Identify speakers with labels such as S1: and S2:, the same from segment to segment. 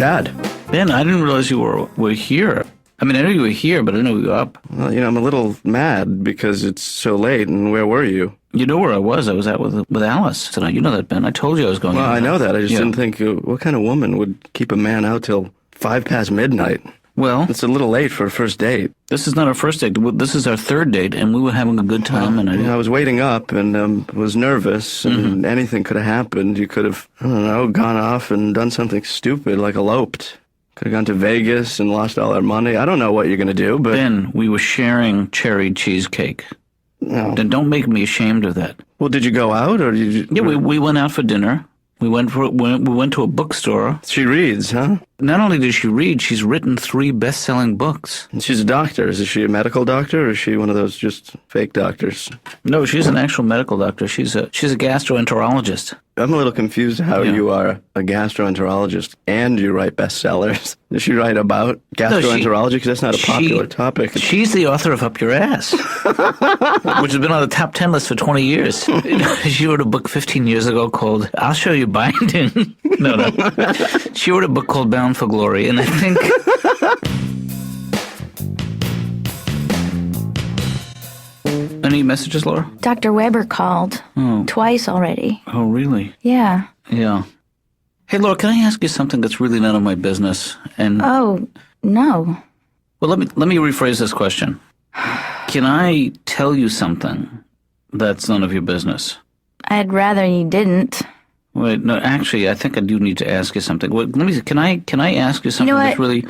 S1: Dad.
S2: Ben, I didn't realize you were here. I mean, I knew you were here, but I didn't know you were up.
S1: Well, I'm a little mad because it's so late, and where were you?
S2: You know where I was. I was out with Alice tonight. You know that, Ben. I told you I was going
S1: Well,
S2: out.
S1: I know that. I just didn't think, what kind of woman would keep a man out till 5 past midnight?
S2: Well,
S1: it's a little late for a first date.
S2: This is not our first date. This is our third date, and we were having a good time. And
S1: I was waiting up and was nervous, and anything could have happened. You could have, I don't know, gone off and done something stupid, like eloped. Could have gone to Vegas and lost all our money. I don't know what you're going to do, but...
S2: Ben, we were sharing cherry cheesecake.
S1: No.
S2: Then don't make me ashamed of that.
S1: Well, did you go out, or did you...
S2: Yeah, we went out for dinner. We went to a bookstore.
S1: She reads, huh?
S2: Not only does she read, she's written 3 best-selling books.
S1: And she's a doctor. Is she a medical doctor, or is she one of those just fake doctors?
S2: No, she's an actual medical doctor. She's a gastroenterologist.
S1: I'm a little confused how you are a gastroenterologist and you write bestsellers. Does she write about gastroenterology? Because that's not a popular topic.
S2: She's the author of Up Your Ass, which has been on the top 10 list for 20 years. She wrote a book 15 years ago called I'll Show You Binding. No. She wrote a book called Bound for Glory, and I think... Any messages, Laura?
S3: Dr. Weber called. Twice already.
S2: Oh, really?
S3: Yeah.
S2: Yeah. Hey, Laura, can I ask you something that's really none of my business? And
S3: Oh, no.
S2: well, let me rephrase this question. Can I tell you something that's none of your business?
S3: I'd rather you didn't.
S2: Wait, no, actually, I think I do need to ask you something. Wait, can I ask you something
S3: You know
S2: that's
S3: what?
S2: really...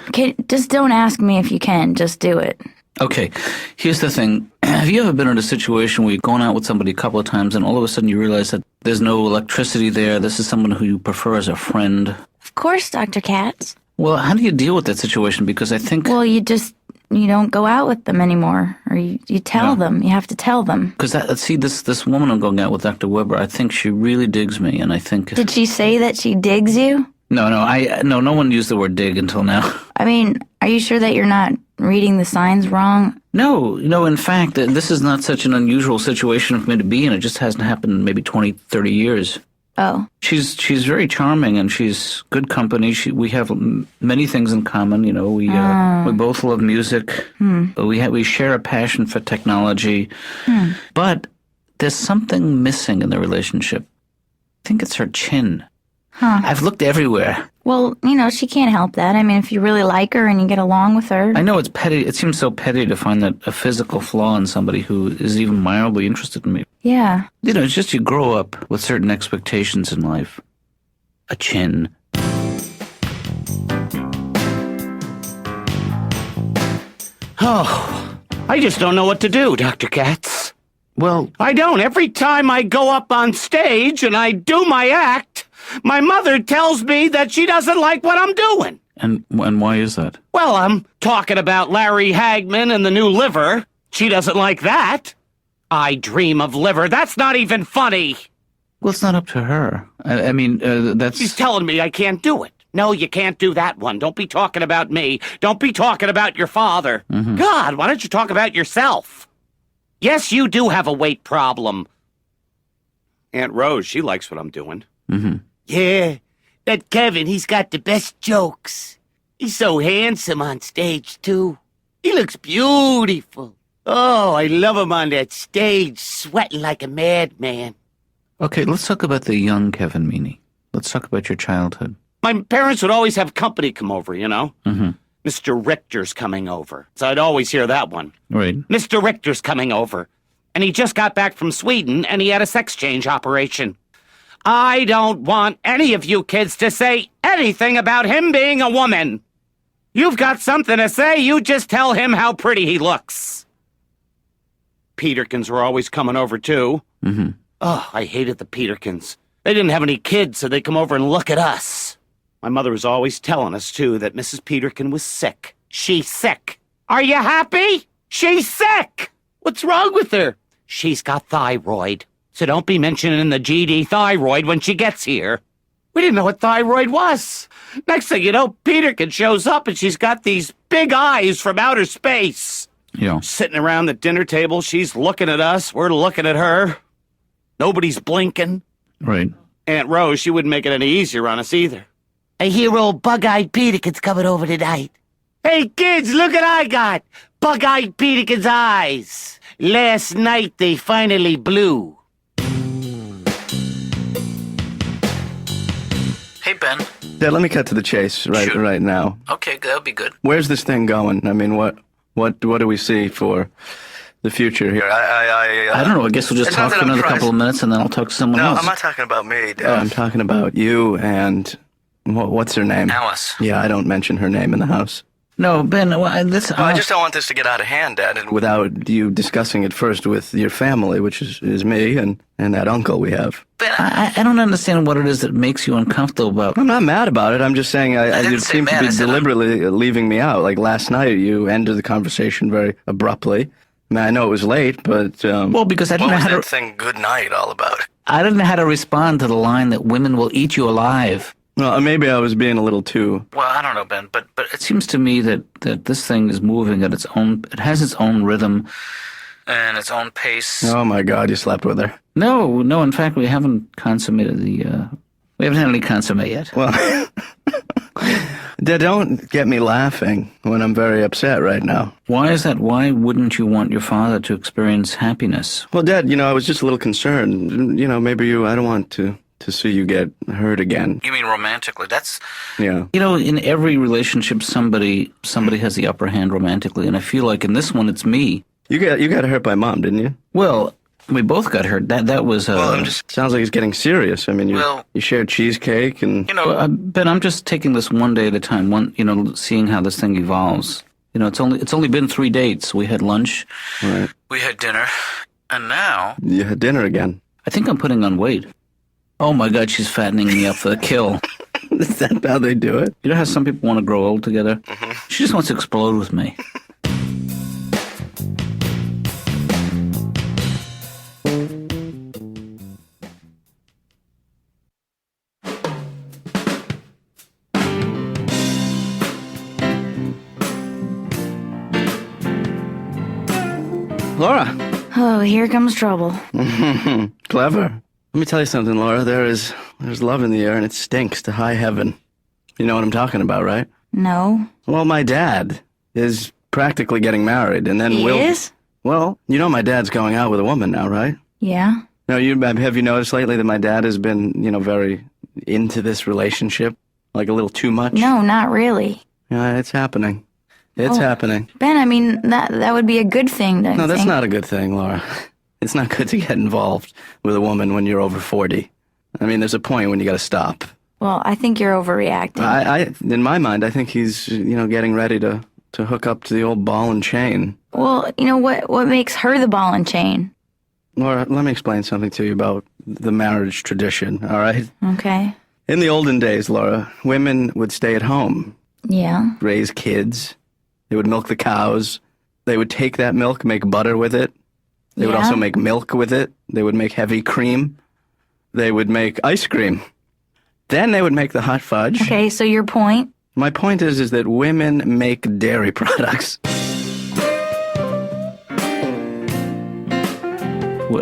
S3: Just don't ask me if you can. Just do it.
S2: Okay, here's the thing. Have you ever been in a situation where you're going out with somebody a couple of times and all of a sudden you realize that there's no electricity there, this is someone who you prefer as a friend?
S3: Of course, Dr. Katz.
S2: Well, how do you deal with that situation? Because I think...
S3: Well, you don't go out with them anymore. Or you tell them. You have to tell them.
S2: Because, this woman I'm going out with, Dr. Weber, I think she really digs me, and I think...
S3: Did she say that she digs you?
S2: No, no one used the word dig until now.
S3: I mean, are you sure that you're not reading the signs wrong?
S2: No, in fact, this is not such an unusual situation for me to be in. It just hasn't happened in maybe 20, 30 years.
S3: Oh.
S2: She's very charming, and she's good company. We have many things in common, we both love music. We share a passion for technology. But there's something missing in the relationship. I think it's her chin.
S3: Huh.
S2: I've looked everywhere.
S3: Well, she can't help that. I mean, if you really like her and you get along with her.
S2: I know it's petty. It seems so petty to find that a physical flaw in somebody who is even mildly interested in me.
S3: Yeah.
S2: It's just you grow up with certain expectations in life. A chin.
S4: Oh, I just don't know what to do, Dr. Katz.
S2: Well,
S4: I don't. Every time I go up on stage and I do my act, my mother tells me that she doesn't like what I'm doing.
S2: And why is that?
S4: Well, I'm talking about Larry Hagman and the new liver. She doesn't like that. I dream of liver. That's not even funny.
S2: Well, it's not up to her. I mean, that's...
S4: She's telling me I can't do it. No, you can't do that one. Don't be talking about me. Don't be talking about your father. God, why don't you talk about yourself? Yes, you do have a weight problem. Aunt Rose, she likes what I'm doing. Yeah, that Kevin, he's got the best jokes. He's so handsome on stage, too. He looks beautiful. Oh, I love him on that stage, sweating like a madman.
S2: Okay, let's talk about the young Kevin Meaney. Let's talk about your childhood.
S4: My parents would always have company come over, Mr. Richter's coming over. So I'd always hear that one.
S2: Right.
S4: Mr. Richter's coming over. And he just got back from Sweden, and he had a sex change operation. I don't want any of you kids to say anything about him being a woman. You've got something to say, you just tell him how pretty he looks. Peterkins were always coming over, too. Oh, I hated the Peterkins. They didn't have any kids, so they'd come over and look at us. My mother was always telling us, too, that Mrs. Peterkin was sick. She's sick. Are you happy? She's sick! What's wrong with her? She's got thyroid. So don't be mentioning the GD thyroid when she gets here. We didn't know what thyroid was. Next thing you know, Peterkin shows up and she's got these big eyes from outer space.
S2: Yeah.
S4: Sitting around the dinner table, she's looking at us, we're looking at her. Nobody's blinking.
S2: Right.
S4: Aunt Rose, she wouldn't make it any easier on us either. I hear old Bug-Eyed Peterkin's coming over tonight. Hey, kids, look what I got. Bug-Eyed Peterkin's eyes. Last night they finally blew.
S2: Hey, Ben.
S1: Dad, let me cut to the chase right now.
S2: Okay, that'll be good.
S1: Where's this thing going? I mean, what do we see for the future here?
S2: I don't know. I guess we'll just talk for another couple of minutes, and then I'll talk to someone else.
S1: I'm not talking about me, Dad. I'm talking about you and what's her name?
S2: Alice.
S1: Yeah, I don't mention her name in the house.
S2: No, Ben,
S1: I just don't want this to get out of hand, Dad, and without you discussing it first with your family, which is me and that uncle we have.
S2: Ben, I don't understand what it is that makes you uncomfortable about.
S1: I'm not mad about it. I'm just saying you seem to be deliberately leaving me out. Like last night, you ended the conversation very abruptly. I mean, I know it was late, but
S2: well, because I didn't know how to.
S1: What was that thing "good night" all about?
S2: I didn't know how to respond to the line that women will eat you alive.
S1: Well, maybe I was being a little too...
S2: Well, I don't know, Ben, but it seems to me that this thing is moving at its own... It has its own rhythm and its own pace.
S1: Oh, my God, you slept with her.
S2: No, in fact, we haven't consummated the... We haven't had any consummate yet.
S1: Well, Dad, don't get me laughing when I'm very upset right now.
S2: Why is that? Why wouldn't you want your father to experience happiness?
S1: Well, Dad, I was just a little concerned. Maybe I don't want to see you get hurt again.
S2: You mean romantically? That's...
S1: Yeah.
S2: In every relationship, somebody has the upper hand romantically, and I feel like in this one, it's me.
S1: You got hurt by Mom, didn't you?
S2: Well, we both got hurt. That was...
S1: sounds like it's getting serious. I mean, you shared cheesecake and...
S2: Ben, I'm just taking this one day at a time, seeing how this thing evolves. It's only been 3 dates. We had lunch.
S1: Right.
S2: We had dinner. And now...
S1: You had dinner again.
S2: I think I'm putting on weight. Oh my God, she's fattening me up for the kill.
S1: Is that how they do it?
S2: You know how some people want to grow old together? Mm-hmm. She just wants to explode with me.
S1: Laura.
S3: Oh, here comes trouble.
S1: Clever. Let me tell you something, Laura. There's love in the air, and it stinks to high heaven. You know what I'm talking about, right?
S3: No.
S1: Well, my dad is practically getting married, and then
S3: He is?
S1: Well, my dad's going out with a woman now, right?
S3: Yeah.
S1: No, have you noticed lately that my dad has been, very into this relationship, like a little too much?
S3: No, not really.
S1: Yeah, it's happening. It's happening.
S3: Ben, I mean, that would be a good thing.
S1: No, that's not a good thing, Laura. It's not good to get involved with a woman when you're over 40. I mean, there's a point when you got to stop.
S3: Well, I think you're overreacting.
S1: In my mind, I think he's, getting ready to hook up to the old ball and chain.
S3: Well, what makes her the ball and chain?
S1: Laura, let me explain something to you about the marriage tradition, all right?
S3: Okay.
S1: In the olden days, Laura, women would stay at home.
S3: Yeah.
S1: Raise kids. They would milk the cows. They would take that milk, make butter with it. They would also make milk with it. They would make heavy cream. They would make ice cream. Then they would make the hot fudge.
S3: Okay, so your point?
S1: My point is that women make dairy products.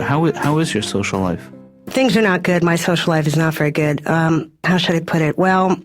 S2: How is your social life?
S5: Things are not good. My social life is not very good. How should I put it? Well,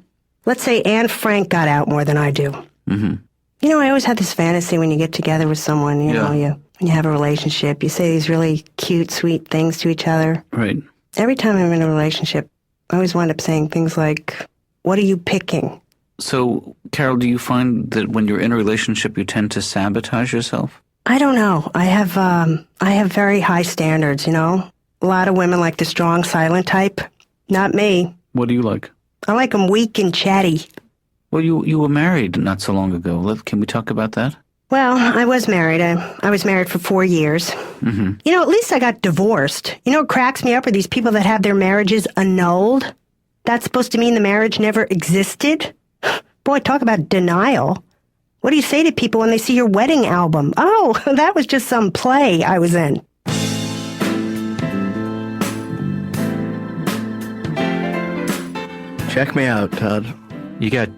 S5: let's say Anne Frank got out more than I do.
S2: Mm-hmm.
S5: I always had this fantasy when you get together with someone, when you have a relationship, you say these really cute, sweet things to each other.
S2: Right.
S5: Every time I'm in a relationship, I always wind up saying things like, what are you picking?
S2: So, Carol, do you find that when you're in a relationship, you tend to sabotage yourself?
S5: I don't know. I have very high standards, A lot of women like the strong, silent type. Not me.
S2: What do you like?
S5: I like them weak and chatty.
S2: Well, you were married not so long ago. Can we talk about that?
S5: Well, I was married. I was married for 4 years.
S2: Mm-hmm.
S5: At least I got divorced. What cracks me up are these people that have their marriages annulled. That's supposed to mean the marriage never existed? Boy, talk about denial. What do you say to people when they see your wedding album? Oh, that was just some play I was in.
S1: Check me out, Todd.
S6: You got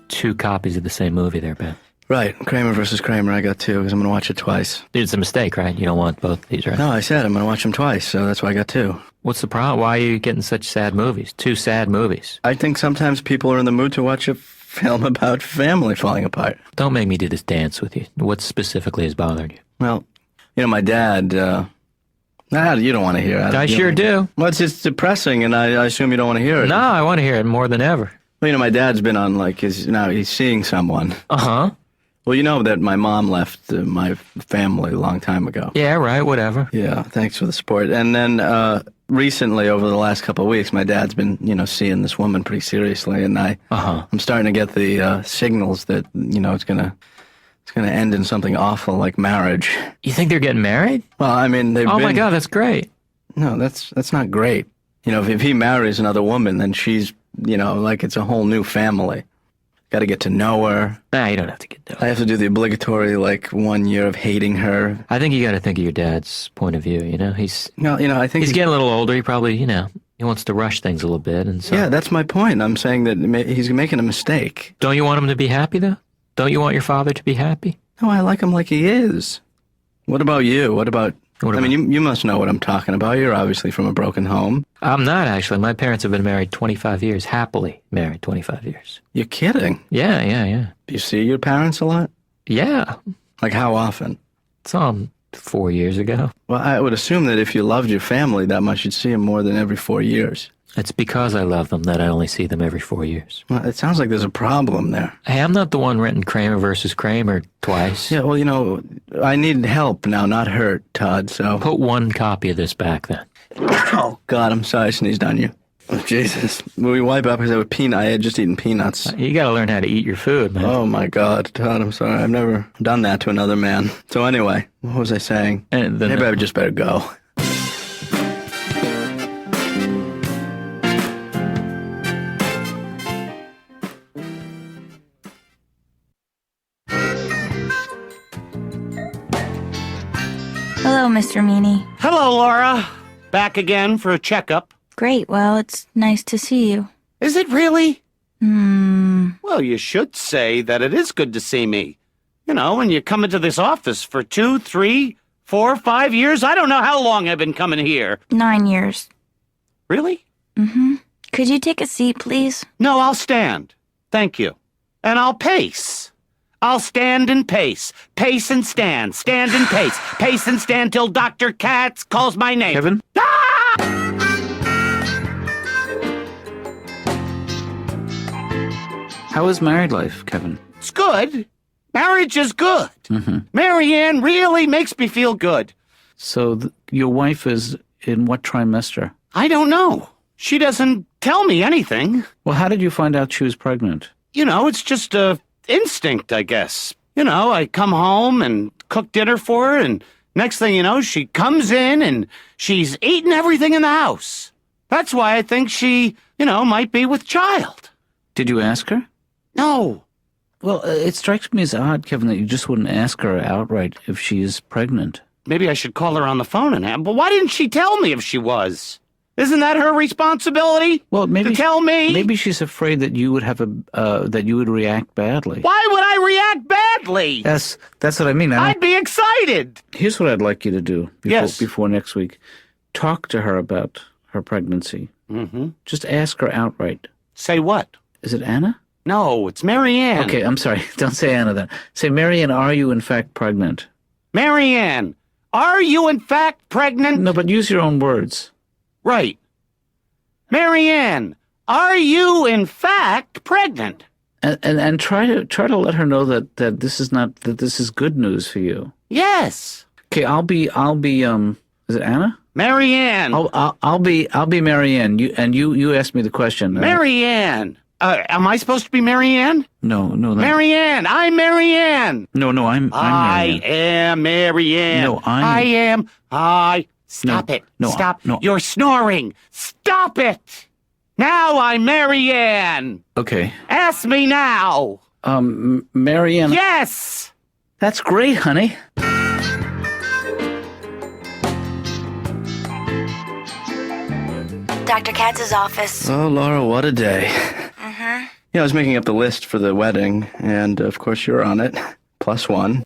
S6: 2 copies of the same movie there, Ben.
S1: Right, Kramer versus Kramer. I got 2 because I'm going to watch it twice.
S6: It's a mistake, right? You don't want both these, right?
S1: No, I said I'm going to watch them twice, so that's why I got 2.
S6: What's the problem? Why are you getting such sad movies? 2 sad movies.
S1: I think sometimes people are in the mood to watch a film about family falling apart.
S6: Don't make me do this dance with you. What specifically is bothering you?
S1: Well, my dad, you don't want to hear it.
S6: I sure do.
S1: Well, it's just depressing, and I assume you don't want to hear it.
S6: No, I want to hear it more than ever.
S1: Well, my dad's been on, he's seeing someone.
S6: Uh-huh.
S1: Well, you know that my mom left my family a long time ago.
S6: Yeah, right, whatever.
S1: Yeah, thanks for the support. And then recently, over the last couple of weeks, my dad's been, seeing this woman pretty seriously, and I'm starting to get the signals that, it's gonna end in something awful like marriage.
S6: You think they're getting married?
S1: Well, I mean, they've been...
S6: Oh my God, that's great.
S1: No, that's not great. If he marries another woman, then she's, it's a whole new family. Got to get to know her.
S6: Nah, you don't have to get to know her.
S1: I have to do the obligatory, 1 year of hating her.
S6: I think you got to think of your dad's point of view, He's...
S1: No, I think...
S6: He's getting a little older. He probably, he wants to rush things a little bit. And so...
S1: Yeah, that's my point. I'm saying that he's making a mistake.
S6: Don't you want him to be happy, though? Don't you want your father to be happy?
S1: No, I like him like he is. What about you? I mean, you must know what I'm talking about. You're obviously from a broken home.
S6: I'm not, actually. My parents have been married 25 years, happily married 25 years.
S1: You're kidding.
S6: Yeah.
S1: Do you see your parents a lot?
S6: Yeah.
S1: Like how often?
S6: Saw them 4 years ago.
S1: Well, I would assume that if you loved your family that much, you'd see them more than every 4 years.
S6: It's because I love them that I only see them every 4 years.
S1: Well, it sounds like there's a problem there.
S6: Hey, I'm not the one renting Kramer versus Kramer twice.
S1: Yeah, well, I need help now, not hurt, Todd, so...
S6: Put 1 copy of this back, then.
S1: Oh, God, I'm sorry I sneezed on you. Oh, Jesus. When we wipe up, because I had just eaten peanuts.
S6: You got to learn how to eat your food, man.
S1: Oh, my God, Todd, I'm sorry. I've never done that to another man. So anyway, what was I saying? Maybe I just better go.
S3: Hello, Mr. Meany.
S4: Hello, Laura. Back again for a checkup.
S3: Great. Well, it's nice to see you.
S4: Is it really?
S3: Hmm.
S4: Well, you should say that it is good to see me. When you come into this office for 2, 3, 4, 5 years, I don't know how long I've been coming here.
S3: 9 years.
S4: Really?
S3: Mm-hmm. Could you take a seat, please?
S4: No, I'll stand. Thank you. And I'll pace. I'll stand and pace. Pace and stand. Stand and pace. Pace and stand till Dr. Katz calls my name.
S2: Kevin?
S4: Ah!
S2: How is married life, Kevin?
S4: It's good. Marriage is good.
S2: Mm-hmm.
S4: Marianne really makes me feel good.
S2: So your wife is in what trimester?
S4: I don't know. She doesn't tell me anything.
S2: Well, how did you find out she was pregnant?
S4: It's just a instinct, I guess. I come home and cook dinner for her, and next thing you know, she comes in and she's eating everything in the house. That's why I think she, might be with child.
S2: Did you ask her?
S4: No.
S2: Well, it strikes me as odd, Kevin, that you just wouldn't ask her outright if she is pregnant.
S4: Maybe I should call her on the phone and have, but why didn't she tell me if she was? Isn't that her responsibility?
S2: Well, maybe
S4: to tell me.
S2: Maybe she's afraid that you would have that you would react badly.
S4: Why would I react badly?
S2: That's what I mean.
S4: I'd be excited.
S2: Here's what I'd like you to do before next week. Talk to her about her pregnancy.
S4: Mm-hmm.
S2: Just ask her outright.
S4: Say what?
S2: Is it Anna?
S4: No, it's Marianne.
S2: Okay, I'm sorry. Don't say Anna then. Say, Marianne, are you in fact pregnant?
S4: Marianne, are you in fact pregnant?
S2: No, but use your own words.
S4: Right. Marianne, are you in fact pregnant?
S2: And try to let her know that this is good news for you.
S4: Yes.
S2: Okay, I'll be is it Anna?
S4: Marianne.
S2: I'll be Marianne. You asked me the question.
S4: Marianne. Am I supposed to be Marianne?
S2: No.
S4: Marianne. I'm Marianne.
S2: No, I'm Marianne.
S4: I am Marianne.
S2: No,
S4: I am. Stop it.
S2: No,
S4: Stop.
S2: no.
S4: You're snoring. Stop it. Now I'm Marianne.
S2: Okay.
S4: Ask me now.
S2: Marianne.
S4: Yes.
S2: That's great, honey.
S3: Dr. Katz's office.
S1: Oh, Laura, what a day.
S3: Mm-hmm.
S1: Yeah, I was making up the list for the wedding, and of course you're on it. +1.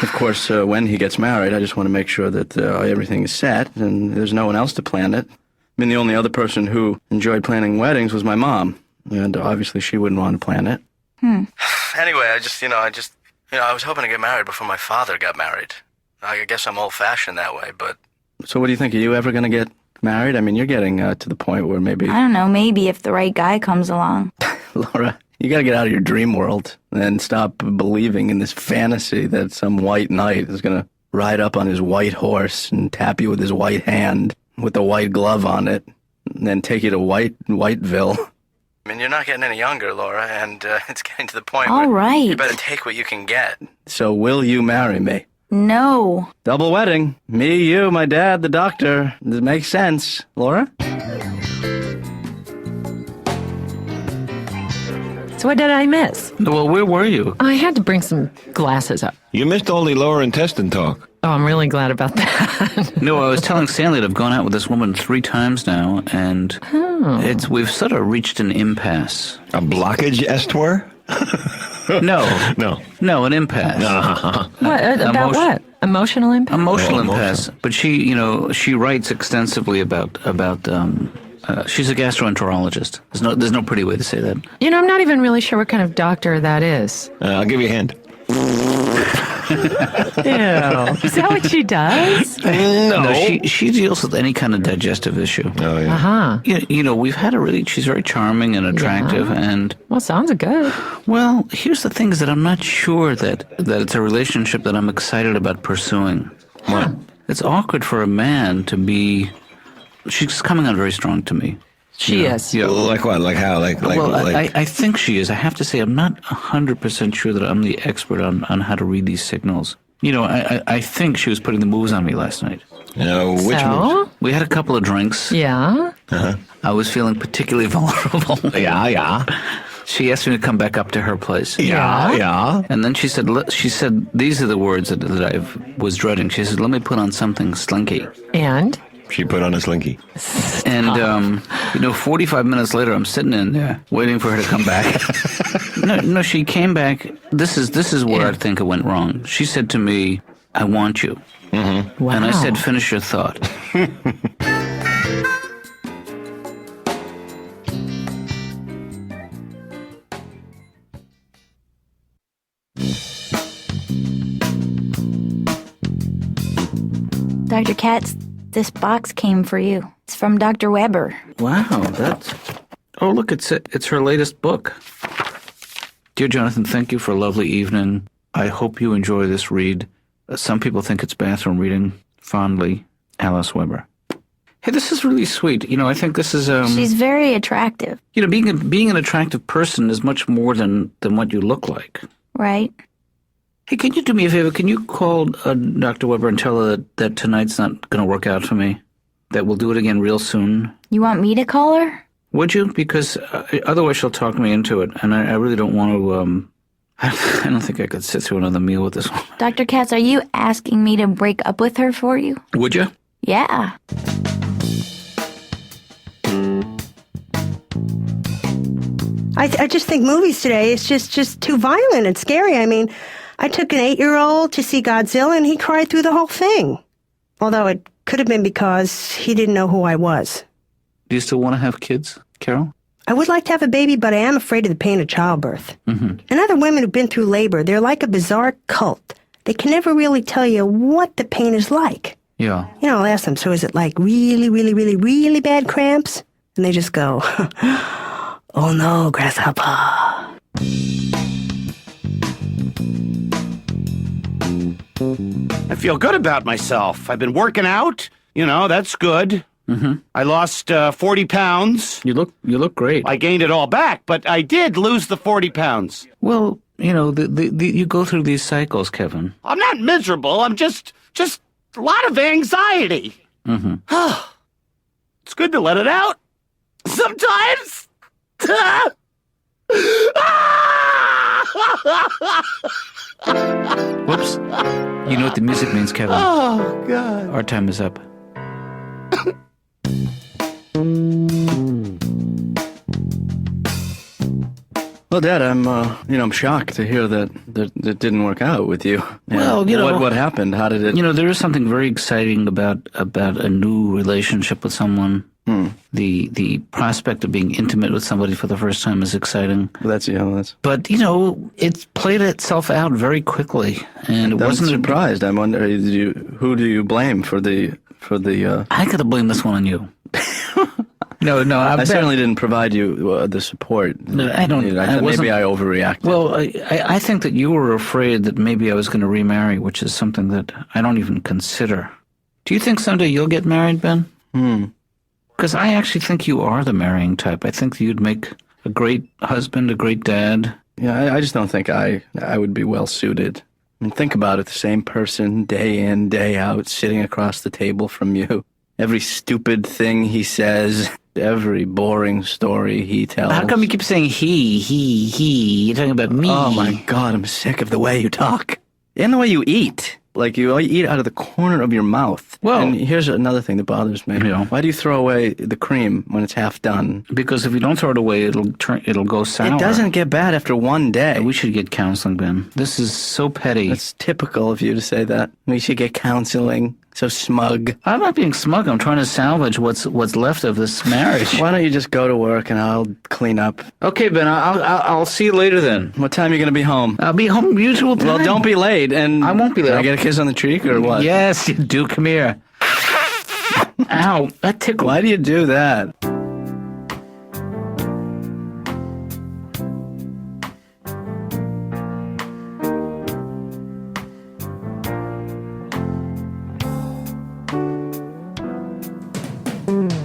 S1: Of course, when he gets married, I just want to make sure that everything is set and there's no one else to plan it. I mean, the only other person who enjoyed planning weddings was my mom, and obviously she wouldn't want to plan it. Anyway, I was hoping to get married before my father got married. I guess I'm old-fashioned that way, but... So what do you think? Are you ever going to get married? I mean, you're getting to the point where maybe...
S3: I don't know, maybe if the right guy comes along.
S1: Laura, you got to get out of your dream world and stop believing in this fantasy that some white knight is going to ride up on his white horse and tap you with his white hand with a white glove on it and then take you to Whiteville. I mean, you're not getting any younger, Laura, and it's getting to the point
S3: All
S1: where
S3: right.
S1: you better take what you can get. So will you marry me?
S3: No.
S1: Double wedding. Me, you, my dad, the doctor. This makes sense. Laura?
S7: So what did I miss?
S2: Well, where were you?
S7: I had to bring some glasses up.
S8: You missed all the lower intestine talk.
S7: Oh, I'm really glad about that.
S2: No, I was telling Stanley that I've gone out with this woman 3 times now, and we've sort of reached an impasse.
S8: A blockage, Estor?
S2: No, an impasse.
S7: What? About what? Emotional impact?
S2: Emotional impasse. But she writes extensively about she's a gastroenterologist. There's no pretty way to say that.
S7: You know, I'm not even really sure what kind of doctor that is.
S8: I'll give you a hint.
S7: Ew. Is that what she does?
S2: No, she deals with any kind of digestive issue.
S8: Oh, yeah.
S7: Uh-huh.
S2: You know, we've had she's very charming and attractive, and...
S7: Well, sounds good.
S2: Well, here's the thing is that I'm not sure that it's a relationship that I'm excited about pursuing.
S8: What?
S2: It's awkward for a man to be... She's coming on very strong to me.
S7: She is.
S2: Yeah.
S8: Like what? Like how?
S2: I think she is. I have to say, I'm not 100% sure that I'm the expert on how to read these signals. You know, I think she was putting the moves on me last night.
S8: Which moves?
S2: We had a couple of drinks.
S7: Yeah?
S8: Uh-huh.
S2: I was feeling particularly vulnerable.
S8: Yeah.
S2: She asked me to come back up to her place.
S8: Yeah.
S2: And then she said, these are the words that I was dreading. She said, let me put on something slinky.
S7: And?
S8: She put on a slinky.
S2: And, 45 minutes later, I'm sitting in there waiting for her to come back. No, she came back. This is where I think it went wrong. She said to me, I want you.
S8: Mm-hmm.
S7: Wow.
S2: And I said, finish your thought.
S3: Dr. Katz, this box came for you. It's from Dr. Weber.
S2: Wow, oh, look, it's her latest book. Dear Jonathan, thank you for a lovely evening. I hope you enjoy this read. Some people think it's bathroom reading. Fondly, Alice Weber. Hey, this is really sweet. You know, I think this is...
S3: She's very attractive.
S2: You know, being an attractive person is much more than what you look like.
S3: Right?
S2: Hey, can you do me a favor? Can you call Dr. Weber and tell her that tonight's not going to work out for me? That we'll do it again real soon?
S3: You want me to call her?
S2: Would you? Because otherwise she'll talk me into it, and I really don't want to... I don't think I could sit through another meal with this one.
S3: Dr. Katz, are you asking me to break up with her for you?
S2: Would you?
S3: Yeah.
S5: I just think movies today is just too violent and scary. I mean, I took an 8-year-old to see Godzilla, and he cried through the whole thing. Although it could have been because he didn't know who I was.
S2: Do you still want to have kids, Carol?
S5: I would like to have a baby, but I am afraid of the pain of childbirth.
S2: Mm-hmm.
S5: And other women who've been through labor, they're like a bizarre cult. They can never really tell you what the pain is like.
S2: Yeah.
S5: You know, I'll ask them, so is it like really, really, really, really bad cramps? And they just go, oh no, grasshopper.
S4: I feel good about myself. I've been working out. You know, that's good.
S2: Mm-hmm.
S4: I lost 40 pounds.
S2: You look great.
S4: I gained it all back, but I did lose the 40 pounds.
S2: Well, you know, you go through these cycles, Kevin.
S4: I'm not miserable. I'm just a lot of anxiety.
S2: Mm-hmm.
S4: It's good to let it out. Sometimes.
S2: Whoops. You know what the music means, Kevin.
S4: Oh, God.
S2: Our time is up.
S1: Well, Dad, I'm shocked to hear that it didn't work out with you. Yeah.
S2: Well,
S1: what happened? How did it?
S2: There is something very exciting about a new relationship with someone. The prospect of being intimate with somebody for the first time is exciting.
S1: That's.
S2: But it's played itself out very quickly, and it
S1: I'm
S2: wasn't
S1: surprised. I'm wondering, who do you blame for the?
S2: I gotta blame this one on you. No,
S1: I certainly didn't provide you the support.
S2: No, I don't.
S1: Maybe I overreacted.
S2: Well, I think that you were afraid that maybe I was going to remarry, which is something that I don't even consider. Do you think someday you'll get married, Ben? Because I actually think you are the marrying type. I think you'd make a great husband, a great dad.
S1: Yeah, I just don't think I would be well suited. I mean, think about it, the same person day in, day out, sitting across the table from you. Every stupid thing he says, every boring story he tells.
S2: How come you keep saying he? You're talking about me.
S1: Oh my God, I'm sick of the way you talk. And the way you eat. Like you eat out of the corner of your mouth.
S2: Well,
S1: and here's another thing that bothers me. Why do you throw away the cream when it's half done?
S2: Because if you don't throw it away, it'll go sour.
S1: It doesn't get bad after one day.
S2: We should get counseling, Ben. This is so petty.
S1: It's typical of you to say that. We should get counseling. So smug.
S2: I'm not being smug. I'm trying to salvage what's left of this marriage.
S1: Why don't you just go to work and I'll clean up?
S2: Okay, Ben. I'll see you later then.
S1: What time are you going to be home?
S2: I'll be home usual time.
S1: Well, don't be late. And
S2: I won't be late.
S1: Can I get a kiss on the cheek or what?
S2: Yes, you do. Come here. Ow, that tickled.
S1: Why do you do that?
S5: Mm.